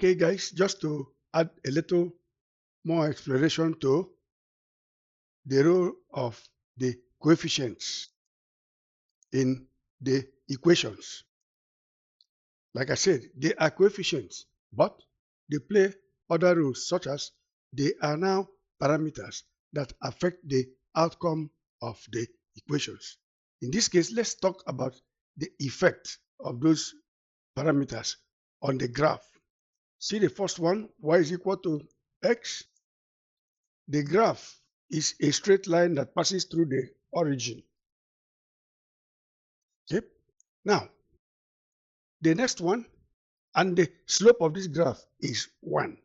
Okay, guys, just to add a little more explanation to the role of the coefficients in the equations. Like I said, they are coefficients, but they play other roles, such as they are now parameters that affect the outcome of the equations. In this case, let's talk about the effect of those parameters on the graph. See the first one, y is equal to x. The graph is a straight line that passes through the origin. Okay. Now, the next one, and the slope of this graph is 1.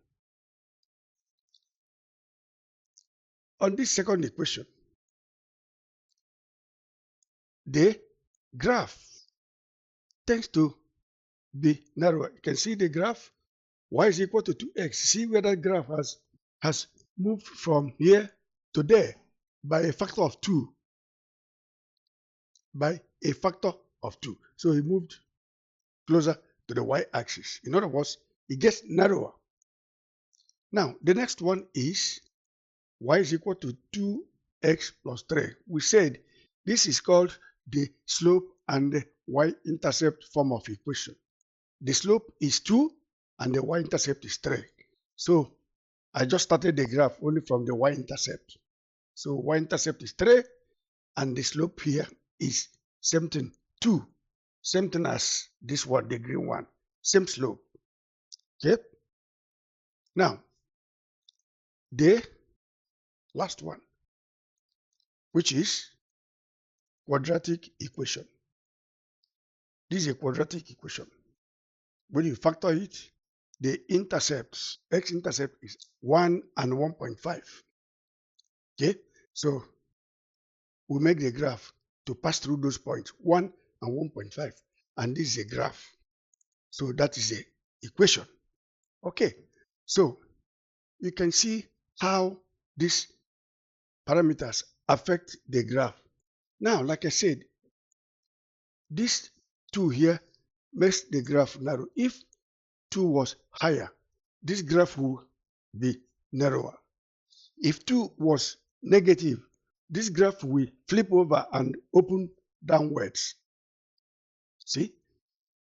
On this second equation, the graph tends to be narrower. You can see the graph, y is equal to 2x. See where that graph has moved from here to there by a factor of 2. By a factor of 2. So he moved closer to the y-axis. In other words, it gets narrower. Now, the next one is y is equal to 2x plus 3. We said this is called the slope and the y-intercept form of equation. The slope is 2 and the y-intercept is 3. So I just started the graph only from the y-intercept. So y-intercept is 3 and the slope here is same thing, 2. Same thing as this one, the green one. Same slope. Okay? Now, the last one, which is quadratic equation. This is a quadratic equation. When you factor it, the intercepts, x-intercept is 1 and 1.5. Okay? So we make the graph to pass through those points, 1 and 1.5. And this is a graph. So that is the equation. Okay. So you can see how these parameters affect the graph. Now, like I said, this 2 here makes the graph narrow. If 2 was higher, this graph will be narrower. If 2 was negative, this graph will flip over and open downwards. See?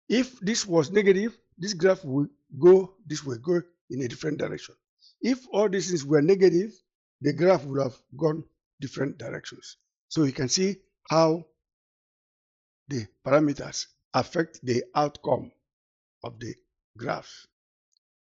If this was negative, this graph will go this way, go in a different direction. If all these things were negative, the graph would have gone different directions. So you can see how the parameters affect the outcome of the graph.